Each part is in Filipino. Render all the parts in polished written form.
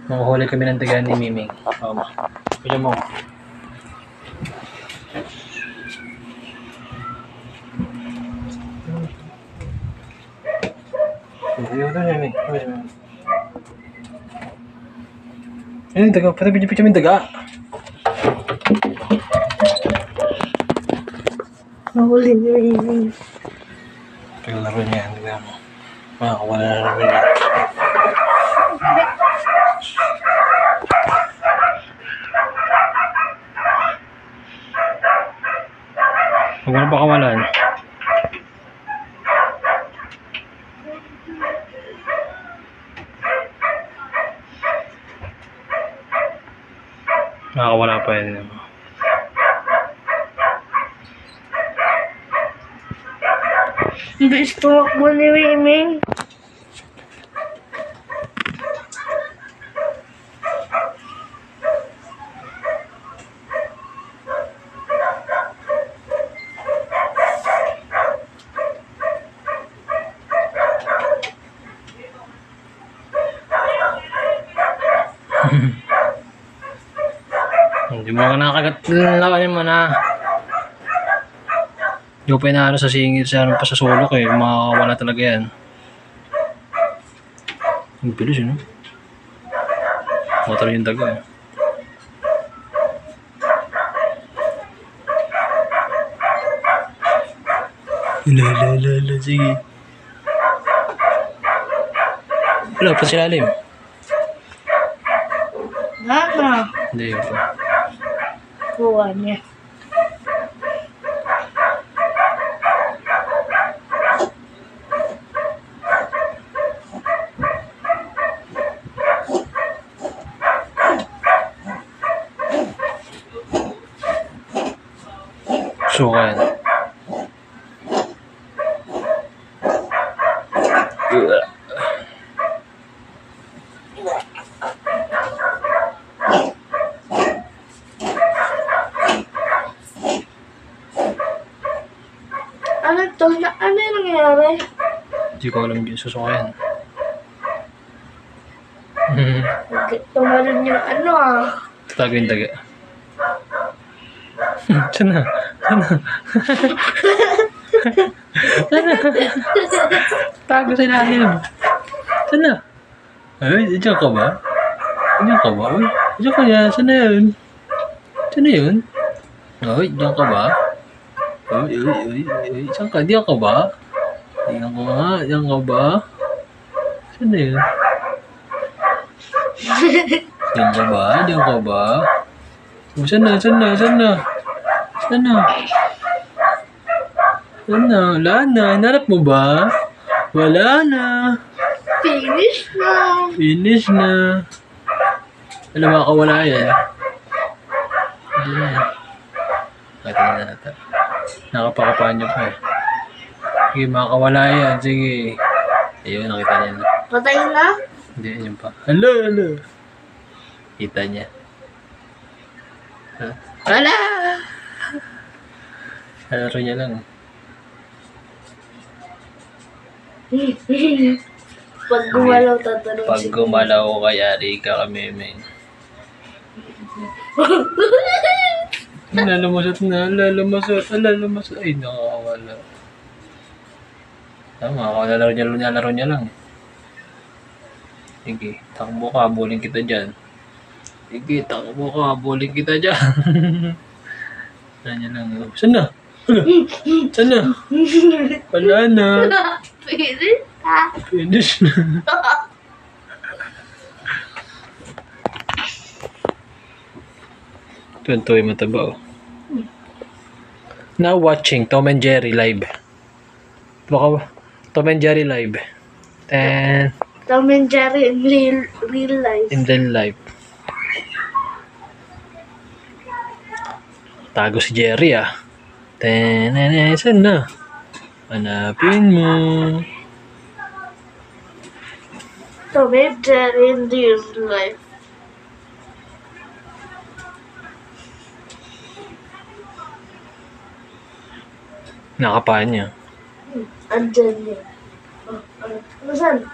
Manguhuli kami ng daga ni Miming. Pila mo. Ayaw doon yan eh. Ayun, daga. Pati pinipit yung daga. Mahuli niyo Miming. Paglaro niya, daga mo. Makakawala na namin yan. Huwag na ba kawalan? Makakawala pa yun. Bilis tumakbo ni Miming. Hindi mo ka nakagat lawanin mo na. Hindi ko pa inaano sa singit sa pa sa sulok eh. Makakawala talaga yan. Ang bilis yun. Motor yung daga eh. Lala, sige. Wala pa sila alim. Nana. Hindi yun pa. Kuha niya. Sukan. Ano to? Ano yung nangyari? Hindi ko alam yung susukayan. Tumalon yung ano ah. Tago yung daga. Sana. Tago sa ilalim. Sana. Ay, diyan ka ba? Diyan ka ba? Uy, diyan ka yan. Sana yun? Sana yun? Uy, diyan ka ba? Uy. Diyan ka? Diyan ka ba? Diyan ka nga. Diyan ka ba? Sana yun? Diyan ka ba? Diyan ka ba? Sana? Wala na. Hinarap mo ba? Wala na. Finish na. Alam, makakawala yan. Hindi na yan. Kata na natin. Nakapakapaan nyo pa eh. Sige, makakawala yan. Sige. Ayun, nakita niya na. Patay na? Hindi, yun pa. Hala. Kita niya. Hala! Laro niya lang. Pag gumalaw, tatanong Pag gumalaw ka, yari ka kami, men. Lalamasot na. Ay, nakakawala. Tama, laro niya lang. Sige, takbo ka, buling kita dyan. Niya lang. Saan na? Wala na. Finish na. Tuwan-tuwa yung mataba oh. Now watching Tom and Jerry live. Baka Tom and Jerry live. And Tom and Jerry in real life. in real life. Tago si Jerry ah. Saan na? Hanapin mo. Tom and Jerry in real life. Nakapaan niya. Andyan niya. Nasaan?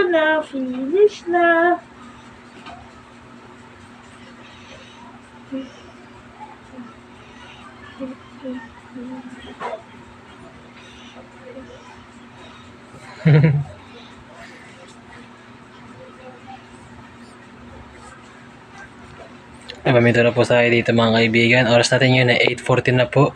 na, finish na. Pamito na po tayo dito mga kaibigan. Oras natin yun ay 8:14 na po.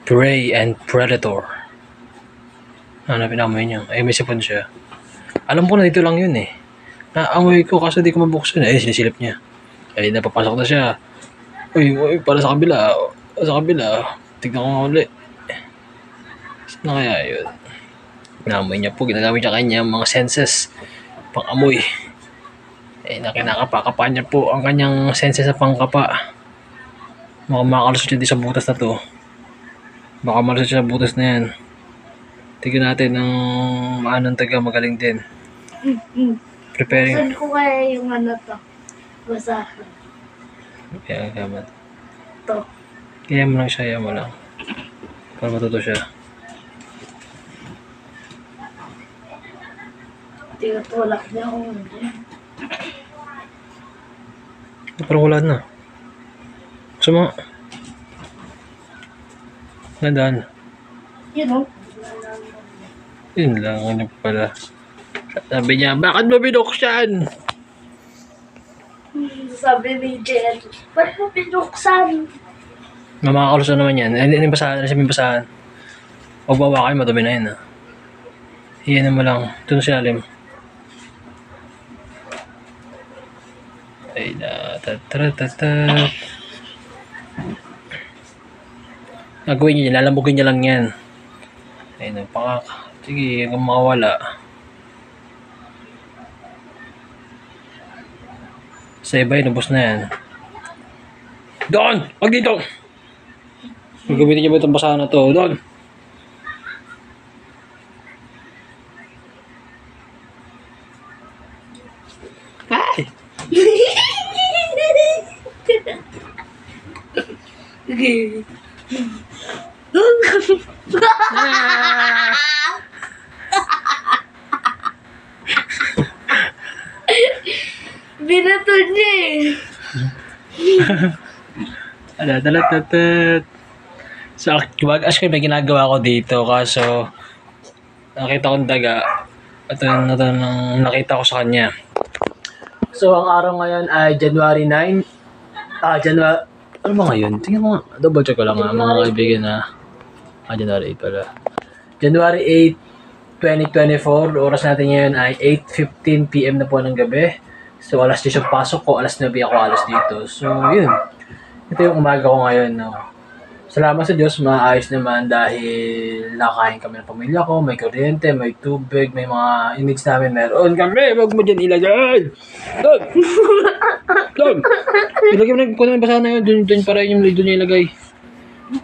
Prey and Predator. Hanapin namin niya. Ay, may sipon siya. Alam ko na dito lang yun eh. Naamoy ko kasi di ko mabuksan. Ay, sinisilip niya. Ay, napapasok na siya. Uy, para sa kabila. Sa kabila. Tignan ko nga ulit. Saan na kaya yun? Naamoy niya po. Ginagamit niya kanyang mga senses. Pang-amoy. Eh, nakinakapa niya po ang kanyang senses sa pangkapa. Makalusot siya di sa butas na to. Baka malusot siya sa butas na yan. Tignan natin ng maanong taga magaling din. Preparing. Saan ko kaya yung ano to? Basahan. Kaya gaman. To. Kaya mo lang siya, mo lang. Para matuto siya. Tinutulak niya ako. Parang wala na. Gusto mo? Nandaan. Yun o. Yun lang, ano pala. Sabi niya, bakit mo binuksan? Sabi ni Jen, ba't mo binuksan? Mamakalusan naman yan. Ano yung basahan? Ano yung basahan? Huwag bawa kayo, madumi na yun ha. Iyan mo lang. Ito na si Alim. Ay na, tatatatat. Gagawin niya, lalambugin niya lang yan. Ay na, sige, hanggang makawala. Sa iba, nabos na yan. Doon! Huwag dito! Gagamitin niya ba itong basahan na to? Doon! Ay! Okay. Binato niya eh. Talat. So, actually may ginagawa ko dito kaso nakita kong daga. Ito nang nakita ko sa kanya. So, ang araw ngayon ay January 9. Ano ba ngayon? Tingnan mo nga. Double check ko lang mga kaibigan na. January 8 pala. January 8, 2024. Oras natin ngayon ay 8:15 PM na po ng gabi. So, alas 10 yung pasok ko. Alas 9 ako alas dito. So, yun. Ito yung umaga ko ngayon. No? Salamat sa Diyos, maayos naman dahil nakain kami ng pamilya ko, may kuryente, may tubig, may mga needs namin meron kami. Huwag mo dyan ilagay! Doon! Ilagay mo na, kung naman basahan na yun, doon para yung doon niya ilagay.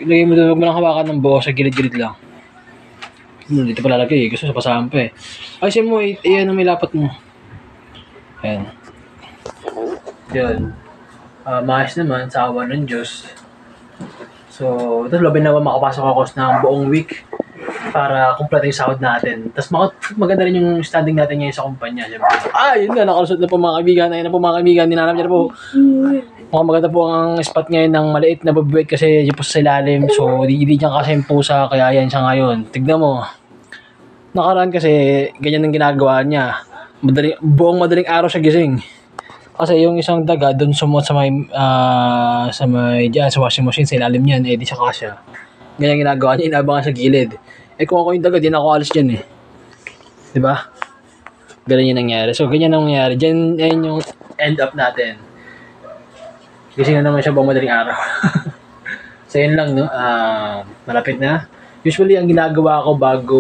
Ilagay mo doon, huwag mo lang hawakan ng buhok sa gilid-gilid lang. Dito pa lalagay, gusto sa basahan pa eh. Ayusin mo, iyan ang may lapat mo. Ayan. Yun. Maayos naman, sa awa ng Diyos. So, ito labi na makapasok ako ng buong week para kumpleto yung sahod natin. Tapos maganda rin yung standing natin ngayon sa kumpanya. Yun na, nakalusot na po mga kaibigan. Ayun na po mga kaibigan, ninanap niya na po. Mukhang maganda po ang spot ngayon ng maliit na babuwet kasi yung po sa ilalim. So, hindi niya kasi yung pusa, kaya yan siya ngayon. Tignan mo. Nakaraan kasi, ganyan ang ginagawa niya. Buong madaling araw siya gising. Kasi yung isang daga doon sumuot sa may sa washing machine sa ilalim niyan, di siya kasya. Ganyan ginagawa niya, inabangan sa gilid. Kung ako yung daga, di na ako alis dyan eh. Diba? Ganyan yung nangyari. So, ganyan ang nangyari. Diyan yung end up natin. Gising na naman siya buong madaling araw. So, yun lang, no? Malapit na. Usually, ang ginagawa ko bago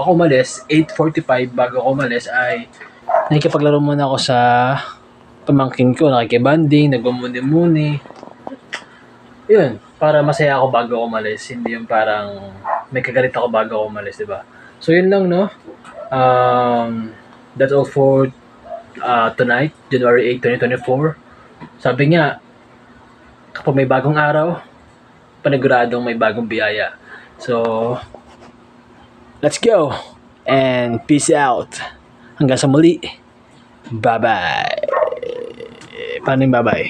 ako umalis, 8:45 bago ako umalis ay Nakikipaglaro muna ako sa pamangkin ko, nakikibanding, nagmumuni-muni. Yun, para masaya ako bago ako umalis. Hindi yung parang may kagalit ako bago ako umalis, diba? So yun lang, no? That's all for tonight, January 8, 2024. Sabi nga, kapag may bagong araw, paniguradong may bagong biyaya. So, let's go! And peace out! Hanggang sa muli! Bye-bye! Paano yung bye-bye?